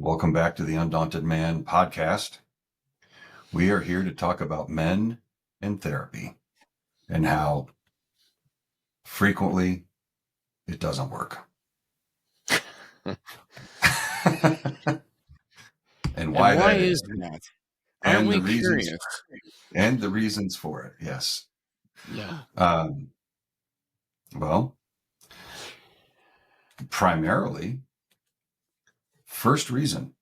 Welcome back to the Undaunted Man podcast. We are here to talk about men and therapy and how frequently it doesn't work. And why is that? And Aren't the we reasons curious? and the reasons for it. Yes. Yeah. Well, primarily, first reason,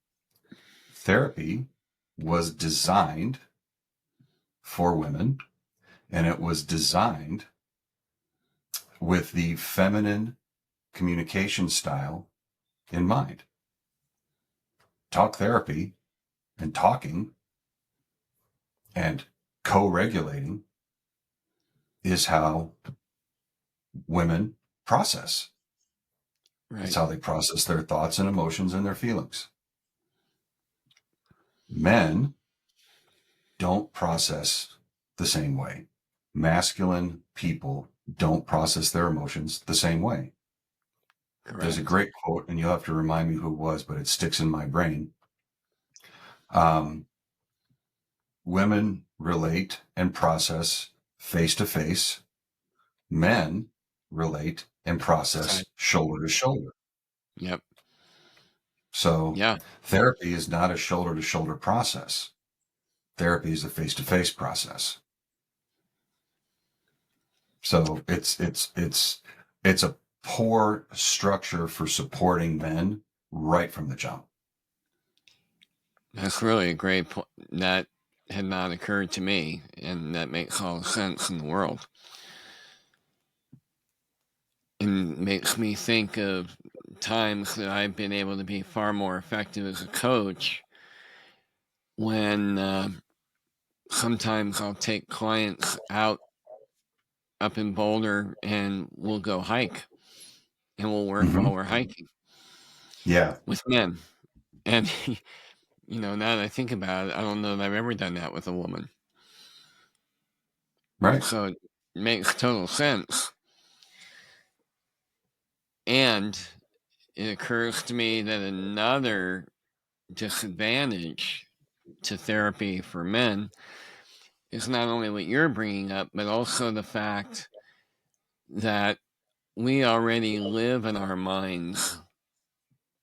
therapy was designed for women, and it was designed with the feminine communication style in mind. Talk therapy and talking and co-regulating is how women process. Right. It's how they process their thoughts and emotions and their feelings. Men don't process the same way. Masculine people don't process their emotions the same way. Correct. There's a great quote, and you'll have to remind me who it was, but it sticks in my brain. Women relate and process face to face. Men relate and process shoulder to shoulder. Yep. So Yeah. therapy is not a shoulder to shoulder process. Therapy is a face to face process. So it's a poor structure for supporting men right from the jump. That's really a great point. That had not occurred to me, and that makes all the sense in the world. And makes me think of times that I've been able to be far more effective as a coach when sometimes I'll take clients out up in Boulder and we'll go hike and we'll work while we're hiking. Yeah. With men. And, now that I think about it, I don't know that I've ever done that with a woman. Right. So it makes total sense. And it occurs to me that another disadvantage to therapy for men is not only what you're bringing up, but also the fact that we already live in our minds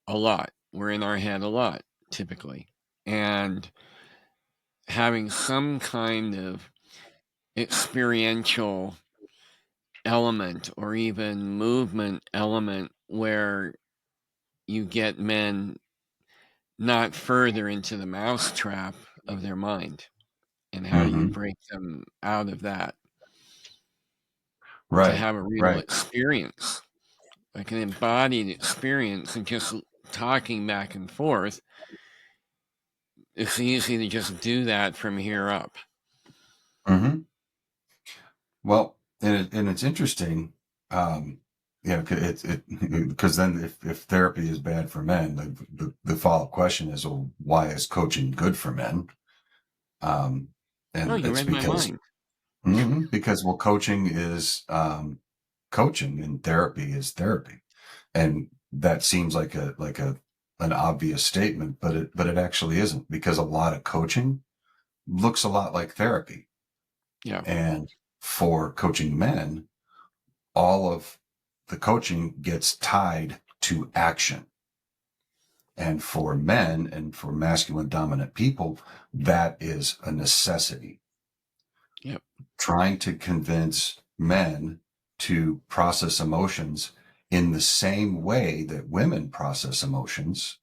a lot. We're in our head a lot, typically. And having some kind of experiential element or even movement element where you get men not further into the mousetrap of their mind, and how do you break them out of that to have a real experience, like an embodied experience, and just talking back and forth. It's easy to just do that from here up. Well, and it's interesting, because then if therapy is bad for men, the follow-up question is, well, why is coaching good for men? And You read my mind. Because coaching is coaching, and therapy is therapy, and that seems like an obvious statement, but it actually isn't, because a lot of coaching looks a lot like therapy. Yeah. And for coaching men, all of the coaching gets tied to action. And for men and for masculine dominant people, that is a necessity. Yep. Trying to convince men to process emotions in the same way that women process emotions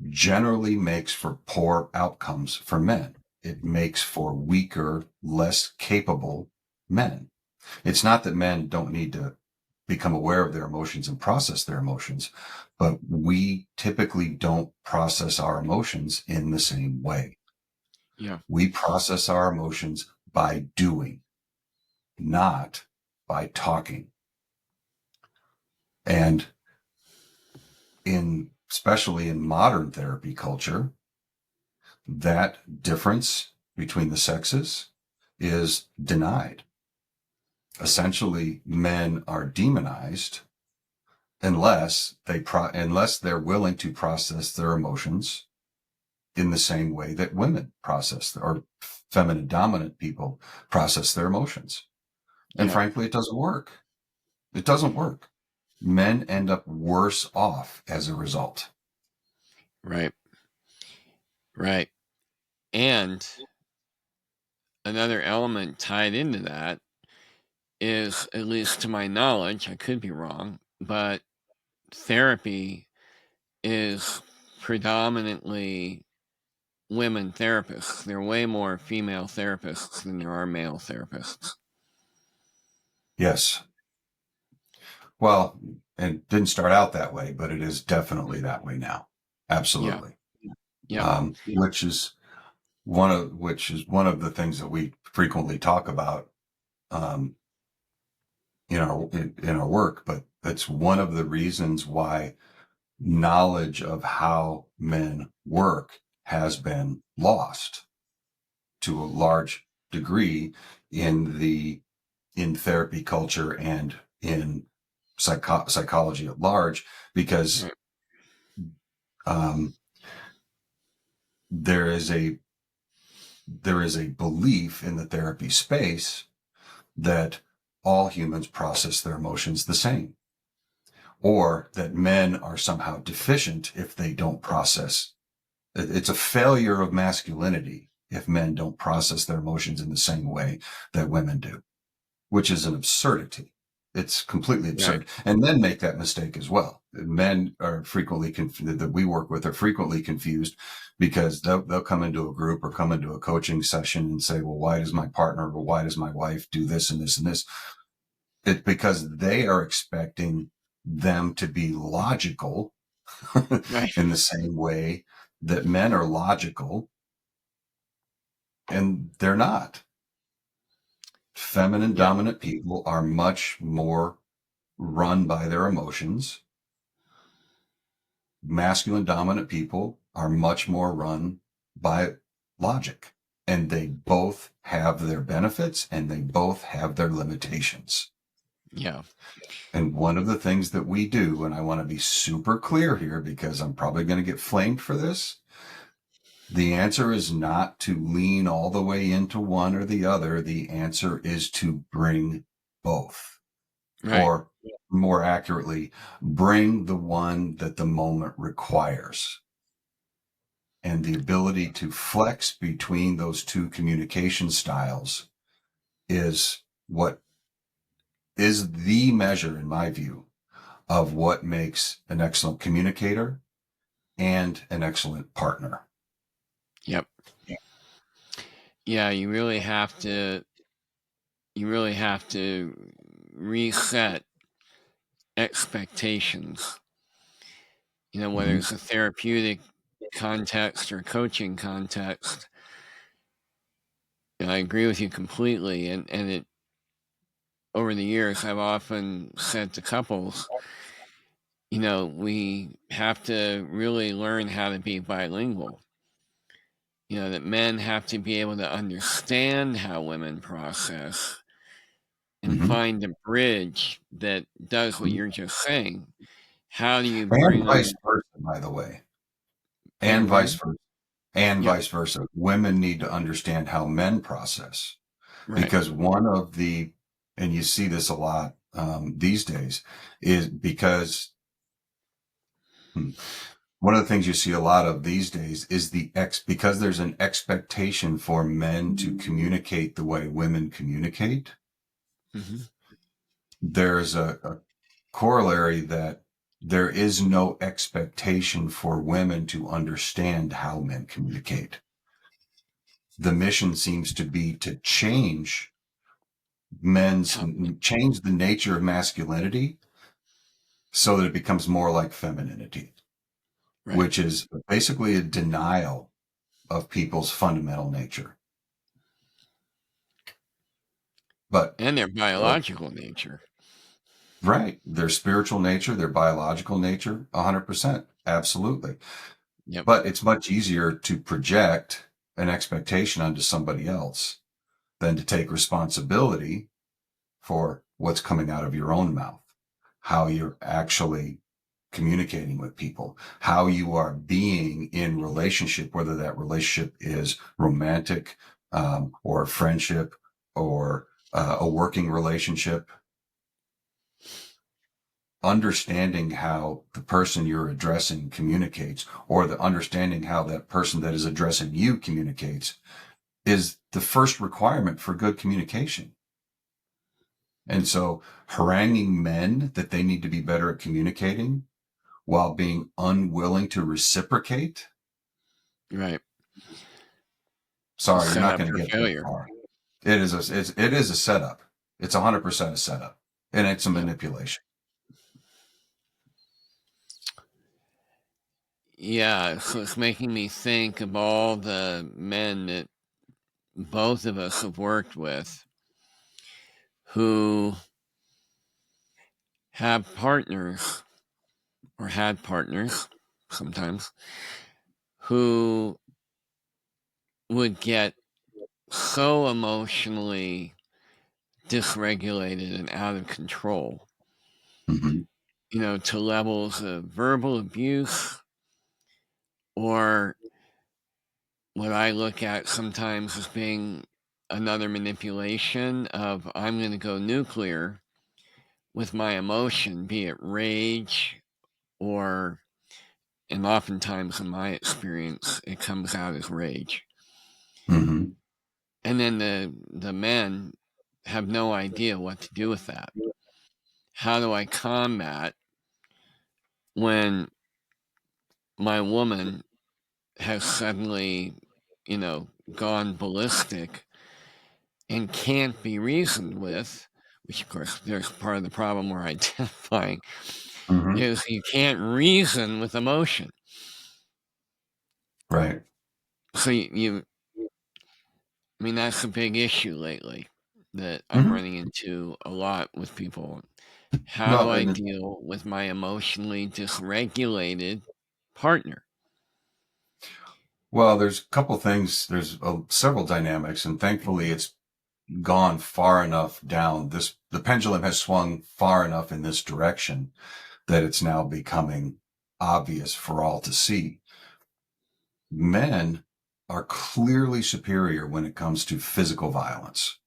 generally makes for poor outcomes for men. It makes for weaker, less capable men. It's not that men don't need to become aware of their emotions and process their emotions, but we typically don't process our emotions in the same way. Yeah. We process our emotions by doing, not by talking. And especially in modern therapy culture, that difference between the sexes is denied. Essentially, men are demonized unless unless they're willing to process their emotions in the same way that women process, or feminine dominant people process their emotions. And Yep. frankly, it doesn't work. It doesn't work. Men end up worse off as a result. Right. Right. And another element tied into that is, at least to my knowledge, I could be wrong, but therapy is predominantly women therapists. There are way more female therapists than there are male therapists. Yes. Well, it didn't start out that way, but it is definitely that way now. Yeah. Absolutely. Yep. Which is one of the things that we frequently talk about, um, in our work, but that's one of the reasons why knowledge of how men work has been lost to a large degree in therapy culture and in psychology at large, because Right. um, there is a belief in the therapy space that all humans process their emotions the same, or that men are somehow deficient if they don't process. It's a failure of masculinity if men don't process their emotions in the same way that women do, which is an absurdity. It's completely Right. absurd. And men make that mistake as well. Men are frequently that we work with are frequently confused, because they'll come into a group or come into a coaching session and say, well, why does my partner or why does my wife do this and this and this? It's because they are expecting them to be logical Right. in the same way that men are logical, and they're not. Feminine Yep. dominant people are much more run by their emotions. Masculine dominant people are much more run by logic. And they both have their benefits and they both have their limitations. Yeah. And one of the things that we do, and I want to be super clear here because I'm probably going to get flamed for this, the answer is not to lean all the way into one or the other. The answer is to bring both, Right. or more accurately, bring the one that the moment requires. And the ability to flex between those two communication styles is what is the measure, in my view, of what makes an excellent communicator and an excellent partner. Yep. Yeah. You really have to reset expectations. Whether Mhm. it's a therapeutic context or coaching context. I agree with you completely. And it, over the years, I've often said to couples, we have to really learn how to be bilingual. That men have to be able to understand how women process and Mhm. find a bridge that does what Mhm. you're just saying. How do you And bring vice them? versa, by the way. Beg your And vice pardon? versa. And Yeah, vice versa. Women need to understand how men process, right. because and you see this a lot these days, is because hmm, one of the things you see a lot of these days is because there's an expectation for men to communicate the way women communicate. Hmm. There's a corollary that there is no expectation for women to understand how men communicate. The mission seems to be to How, change the nature of masculinity so that it becomes more like femininity, right. which is basically a denial of people's fundamental nature. But And their oh, biological nature. right, their spiritual nature, their biological nature, 100%, absolutely. Yep. But it's much easier to project an expectation onto somebody else than to take responsibility for what's coming out of your own mouth. how you're actually communicating with people, how you are being in relationship, whether that relationship is romantic, or friendship, or a working relationship. Understanding how the person you're addressing communicates, or the understanding how that person that is addressing you communicates, is the first requirement for good communication. And so haranguing men that they need to be better at communicating while being unwilling to reciprocate, Right. sorry, you're Set not up going to for get that failure. far. It is a setup. It's 100% a setup, and it's a Yep. manipulation. Yeah, it's making me think of all the men that both of us have worked with who have partners or had partners sometimes who would get so emotionally dysregulated and out of control, Mm-hmm. to levels of verbal abuse, or what I look at sometimes as being another manipulation of I'm going to go nuclear with my emotion, be it rage or, and oftentimes in my experience, it comes out as rage. Mm-hmm. And then the men have no idea what to do with that. How do I combat when my woman has suddenly, gone ballistic and can't be reasoned with, which of course there's part of the problem we're identifying, Mm-hmm. is you can't reason with emotion. Right. So I mean, that's a big issue lately that I'm Mm-hmm. running into a lot with people. How do No, I and deal with my emotionally dysregulated partner? well, there's a couple things. There's several dynamics, and thankfully, it's gone far enough down this. The pendulum has swung far enough in this direction that it's now becoming obvious for all to see. Men are clearly superior when it comes to physical violence,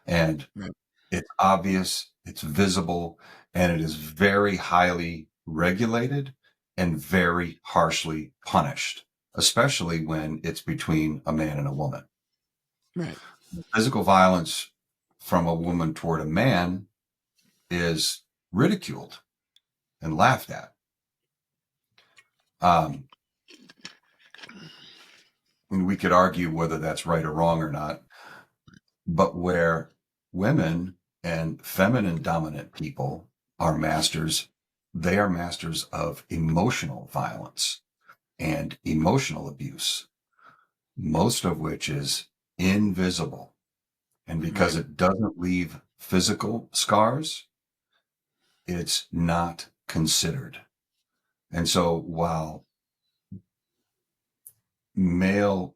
and Right. it's obvious, it's visible, and it is very highly regulated and very harshly punished, especially when it's between a man and a woman. Right. Physical violence from a woman toward a man is ridiculed and laughed at. Um, and we could argue whether that's right or wrong or not, but where women and feminine dominant people are masters, they are masters of emotional violence and emotional abuse, most of which is invisible. And because Right. it doesn't leave physical scars, it's not considered. And so while male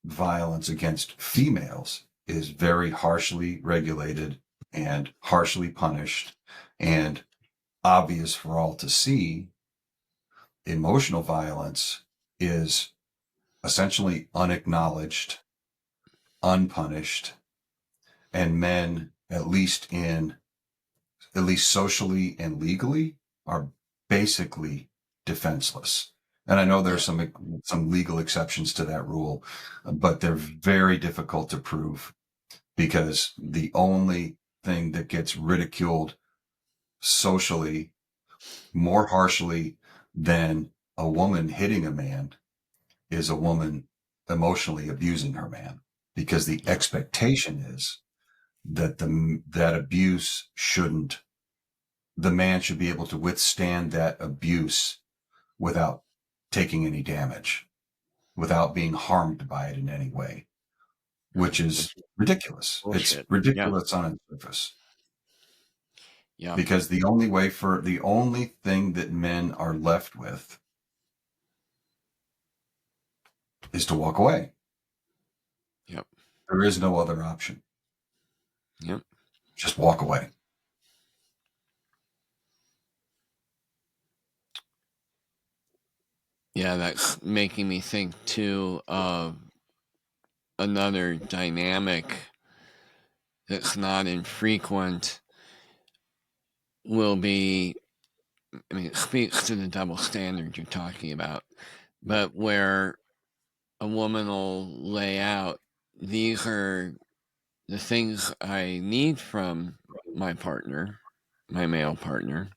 violence against females is very harshly regulated and harshly punished and obvious for all to see, emotional violence is essentially unacknowledged, unpunished, and men, at least socially and legally, are basically defenseless. And I know Yeah. there's some legal exceptions to that rule, but they're very difficult to prove because the only thing that gets ridiculed socially more harshly than a woman hitting a man is a woman emotionally abusing her man, because the Yeah. expectation is that that abuse shouldn't the man should be able to withstand that abuse without taking any damage, without being harmed by it in any way, which Right. is Which is ridiculous. It's bullshit. Yeah. ridiculous on its surface, Yeah. because the only thing that men are left with is to walk away. Yep. There is no other option. Yep. Just walk away. Yeah, that's making me think too of another dynamic that's not infrequent will be, I mean, it speaks to the double standard you're talking about, but where a woman will lay out, these are the things I need from my partner, my male partner,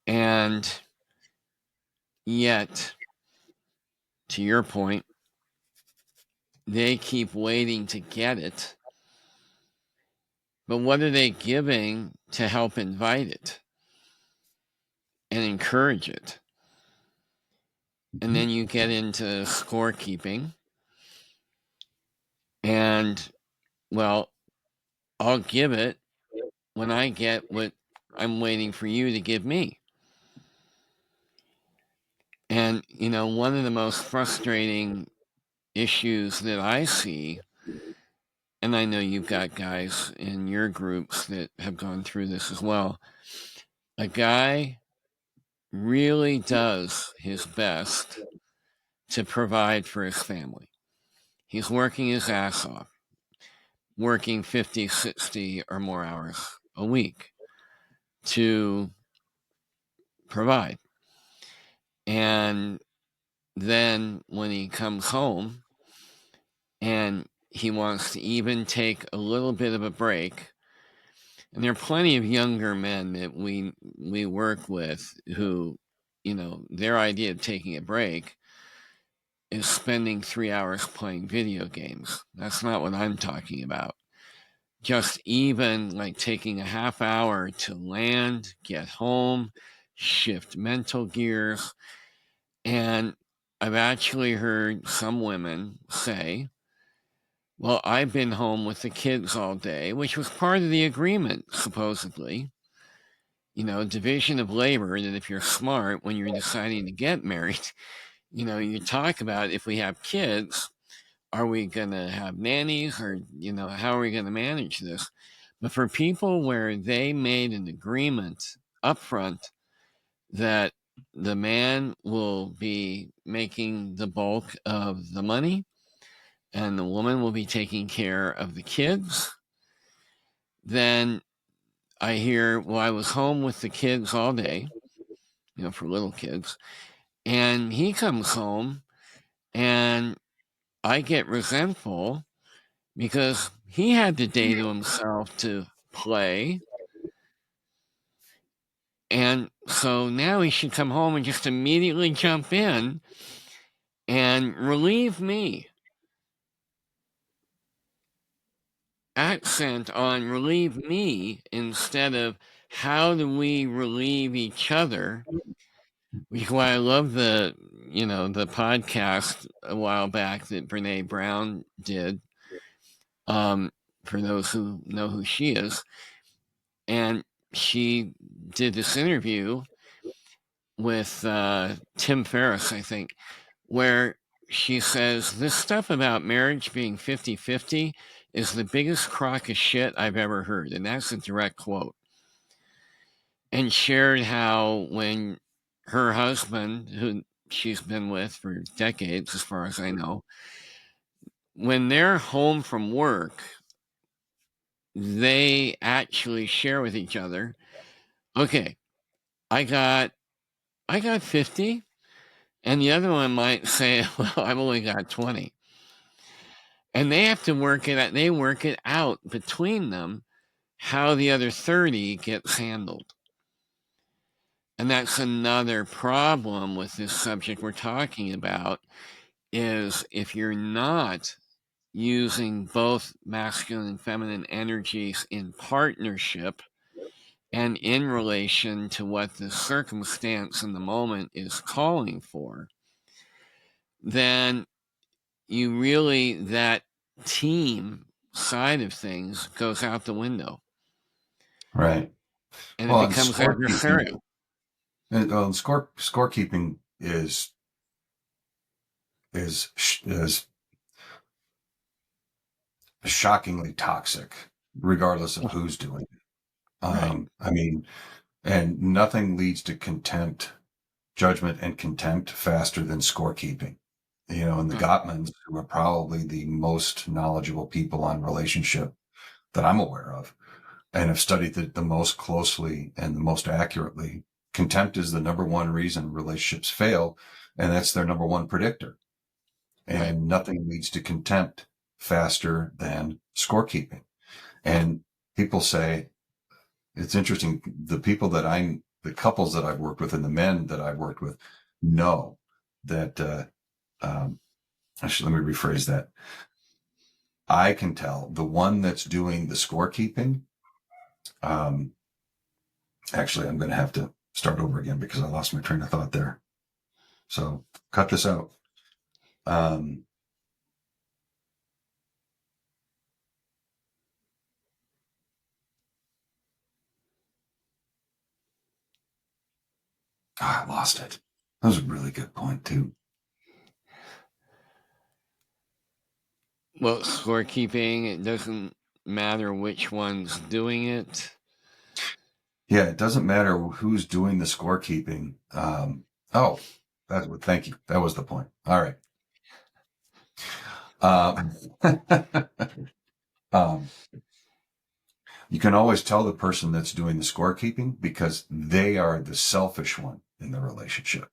and yet, to your point, they keep waiting to get it. But what are they giving to help invite it and encourage it? And then you get into scorekeeping. And, well, I'll give it when I get what I'm waiting for you to give me. And, one of the most frustrating issues that I see, and I know you've got guys in your groups that have gone through this as well, a guy really does his best to provide for his family. He's working his ass off, working 50, 60 or more hours a week to provide. And then when he comes home and he wants to even take a little bit of a break, and there are plenty of younger men that we work with who, their idea of taking a break is spending 3 hours playing video games. That's not what I'm talking about. Just even like taking a half hour to land, get home, shift mental gears. And I've actually heard some women say, well, I've been home with the kids all day, which was part of the agreement, supposedly. Division of labor, that if you're smart, when you're deciding to get married, you talk about, if we have kids, are we going to have nannies, or, how are we going to manage this? But for people where they made an agreement up front that the man will be making the bulk of the money and the woman will be taking care of the kids, then I hear, well, I was home with the kids all day, for little kids, and he comes home and I get resentful because he had the day to himself to play. And so now he should come home and just immediately jump in and relieve me. Accent on relieve me instead of how do we relieve each other, which is why I love the podcast a while back that Brene Brown did, for those who know who she is. And she did this interview with Tim Ferriss, I think, where she says, this stuff about marriage being 50-50 is the biggest crock of shit I've ever heard. And that's a direct quote. And shared how when her husband, who she's been with for decades, as far as I know, when they're home from work, they actually share with each other, okay, I got 50. And the other one might say, well, I've only got 20. And they have to work it out. They work it out between them how the other 30 gets handled. And that's another problem with this subject we're talking about, is if you're not using both masculine and feminine energies in partnership and in relation to what the circumstance in the moment is calling for, then you really, that team side of things goes out the window. Right. And Well, it and becomes adversarial. Scorekeeping is shockingly toxic, regardless of who's doing it. Right. I mean, and nothing leads to contempt judgment and contempt faster than scorekeeping. And the Gottmans, who are probably the most knowledgeable people on relationship that I'm aware of, and have studied it the most closely and the most accurately, contempt is the number one reason relationships fail, and that's their number one predictor. Right. And nothing leads to contempt faster than scorekeeping. And people say, it's interesting, the couples that I've worked with and the men that I've worked with know that, actually, let me rephrase that. I can tell the one that's doing the scorekeeping, actually, I'm going to have to start over again because I lost my train of thought there. So cut this out. I lost it. That was a really good point too. Well, scorekeeping, it doesn't matter which one's doing it. Yeah, it doesn't matter who's doing the scorekeeping. Thank you. That was the point. All right. You can always tell the person that's doing the scorekeeping because they are the selfish one in the relationship.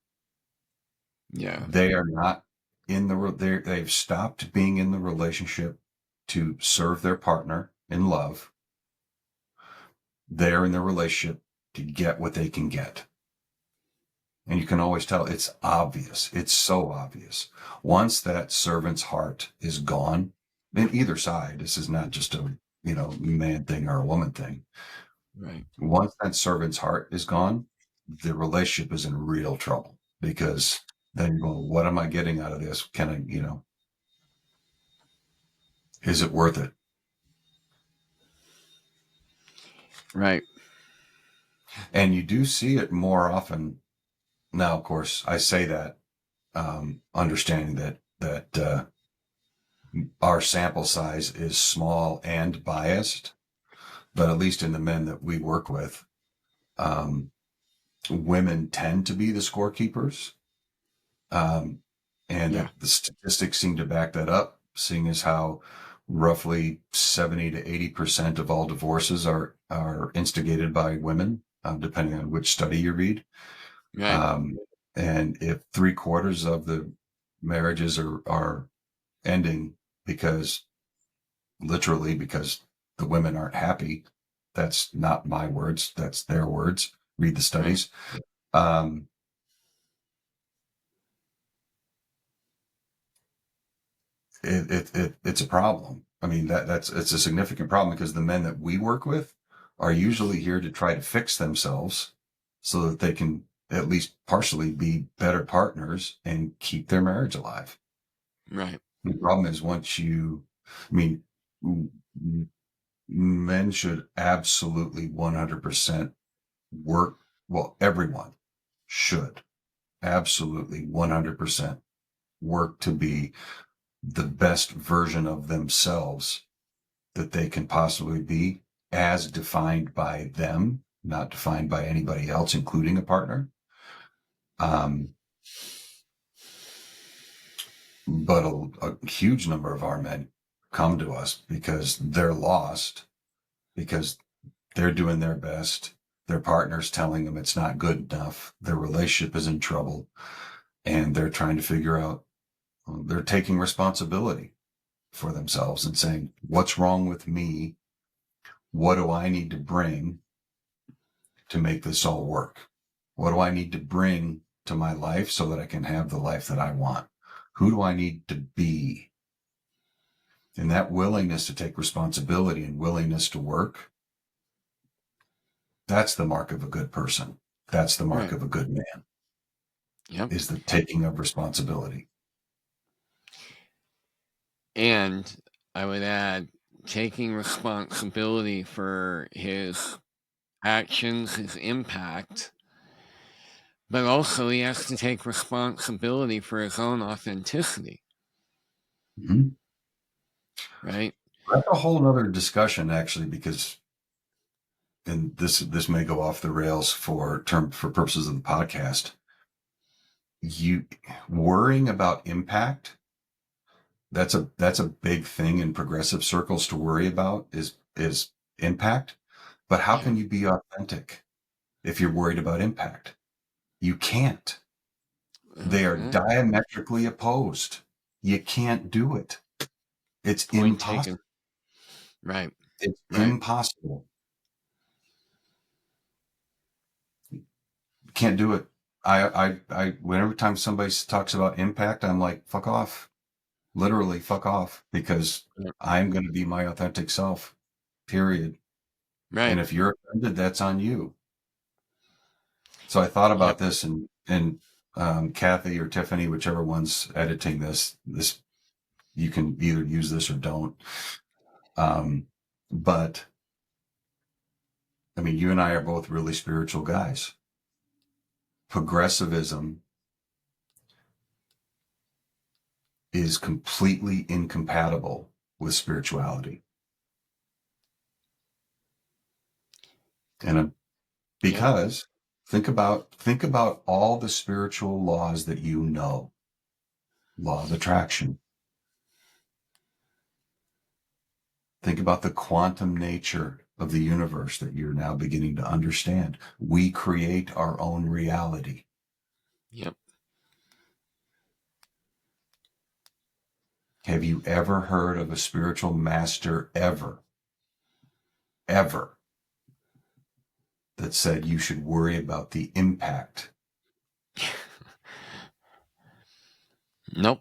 Yeah. They are not they've stopped being in the relationship to serve their partner in love. They're in the relationship to get what they can get. And you can always tell, it's obvious. It's so obvious. Once that servant's heart is gone, in either side, this is not just a, man thing or a woman thing. Right. Once that servant's heart is gone, the relationship is in real trouble because then you're going, what am I getting out of this? Can I, is it worth it? Right. And you do see it more often. Now, of course, I say that, understanding that our sample size is small and biased, but at least in the men that we work with, women tend to be the scorekeepers. And Yeah. the statistics seem to back that up, seeing as how roughly 70 to 80% of all divorces are instigated by women, depending on which study you read. Right. And if 3/4 of the marriages are ending literally because the women aren't happy, that's not my words, that's their words. Read the Right. studies. Um, it's a problem. I mean, it's a significant problem because the men that we work with are usually here to try to fix themselves so that they can at least partially be better partners and keep their marriage alive. Right. The problem is I mean, men should absolutely 100% work. Well, everyone should absolutely 100% work to be the best version of themselves that they can possibly be, as defined by them, not defined by anybody else, including a partner. But a huge number of our men come to us because they're lost, because they're doing their best. Their partner's telling them it's not good enough. Their relationship is in trouble. And they're trying to figure out, they're taking responsibility for themselves and saying, what's wrong with me? What do I need to bring to make this all work? What do I need to bring to my life so that I can have the life that I want? Who do I need to be? And that willingness to take responsibility and willingness to work, that's the mark of a good person. That's the mark Right. of a good man, Yep. is the taking of responsibility. And I would add taking responsibility for his actions, his impact, but also he has to take responsibility for his own authenticity. Mm-hmm. Right. That's a whole nother discussion, actually, because, and this may go off the rails for purposes of the podcast. you worrying about impact, that's a big thing in progressive circles to worry about is impact. But how Yeah. can you be authentic if you're worried about impact? You can't. They are Uh-huh. diametrically opposed. You can't do it. It's Point taken. impossible. Right. It's Right. impossible. Can't do it. Whenever time somebody talks about impact, I'm like, fuck off. Literally, fuck off, because Yep. I'm going to be my authentic self, period. And Right. if you're offended, that's on you. So I thought Yep. about this, and Kathy or Tiffany, whichever one's editing this, you can either use this or don't. But I mean, you and I are both really spiritual guys. Progressivism is completely incompatible with spirituality. And Yep. because think about all the spiritual laws that you know. Law of attraction. Think about the quantum nature of the universe that you're now beginning to understand. We create our own reality. Yep. Have you ever heard of a spiritual master ever, that said you should worry about the impact? Nope.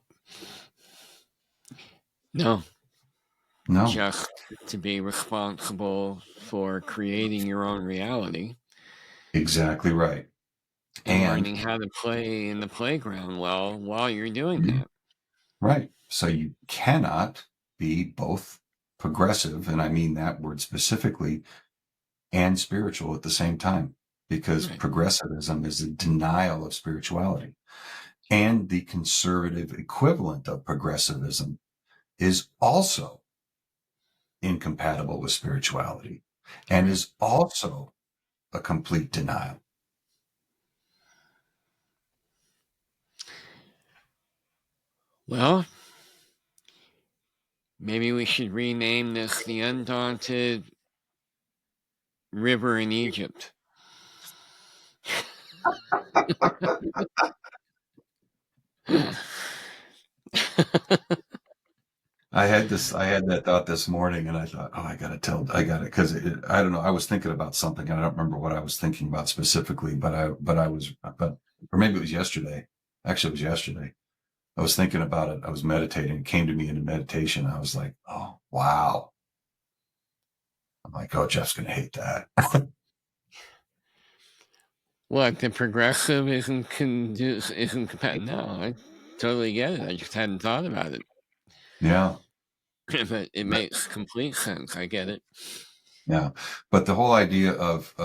No. No, Just to be responsible for creating your own reality exactly right. and And learning how to play in the playground well while you're doing mhm, that. right. So you cannot be both progressive, and I mean that word specifically, and spiritual at the same time, because Right. progressivism is a denial of spirituality. And the conservative equivalent of progressivism is also incompatible with spirituality and Right. is also a complete denial. Well, maybe we should rename this the Undaunted River in Egypt. I had that thought this morning, and I thought, oh, I got it. Because I don't know. I was thinking about something, and I don't remember what I was thinking about specifically, or maybe it was yesterday. Actually, it was yesterday. I was thinking about it. I was meditating. It came to me in a meditation. I was like, oh, wow. I'm like, oh, Jeff's going to hate that. What, the progressive isn't compatible? No, I totally get it. I just hadn't thought about it. Yeah. But it makes complete sense. I get it. Yeah. But the whole idea of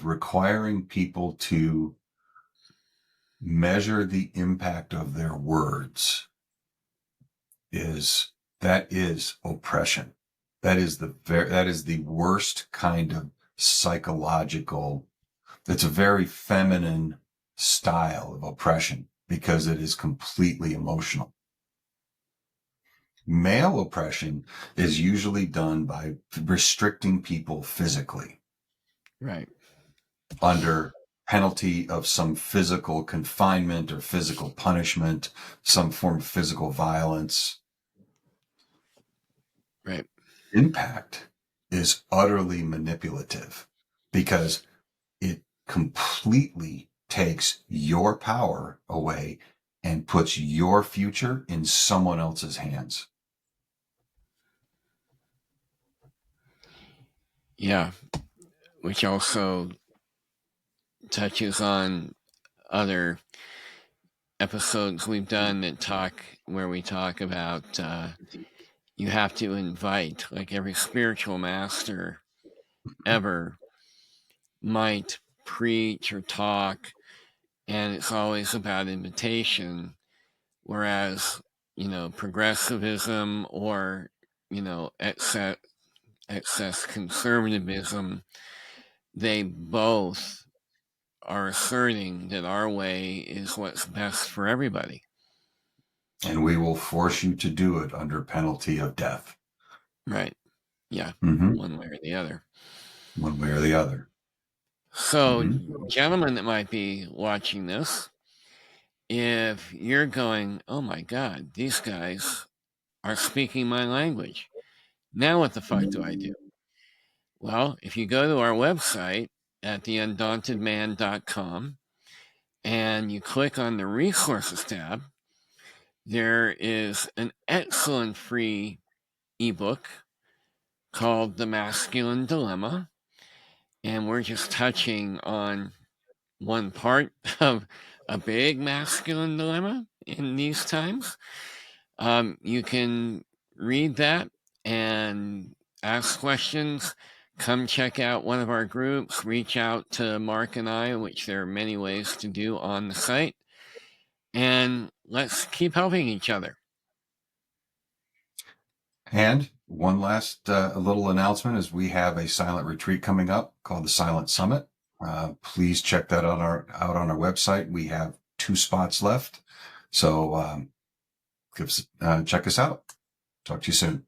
requiring people to measure the impact of their words is that is oppression. That is the worst kind of psychological. It's a very feminine style of oppression because it is completely emotional. Male oppression is usually done by restricting people physically Right. under penalty of some physical confinement or physical punishment, some form of physical violence. Right. Impact is utterly manipulative because it completely takes your power away and puts your future in someone else's hands. Yeah. Which also touches on other episodes we've done where we talk about you have to invite, like every spiritual master ever might preach or talk, and it's always about invitation. Whereas, progressivism or, excess conservatism, they both are asserting that our way is what's best for everybody. And we will force you to do it under penalty of death. Right. Yeah. Mm-hmm. One way or the other. One way or the other. So, Mm-hmm. gentlemen that might be watching this, if you're going, oh my God, these guys are speaking my language. Now what the fuck do I do? Well, if you go to our website at theundauntedman.com and you click on the resources tab, there is an excellent free ebook called The Masculine Dilemma. And we're just touching on one part of a big masculine dilemma in these times. You can read that and ask questions. Come check out one of our groups. Reach out to Mark and I, which there are many ways to do on the site. And let's keep helping each other. And one last little announcement is we have a silent retreat coming up called the Silent Summit. Please check that out on our website. We have 2 spots left. So check us out. Talk to you soon.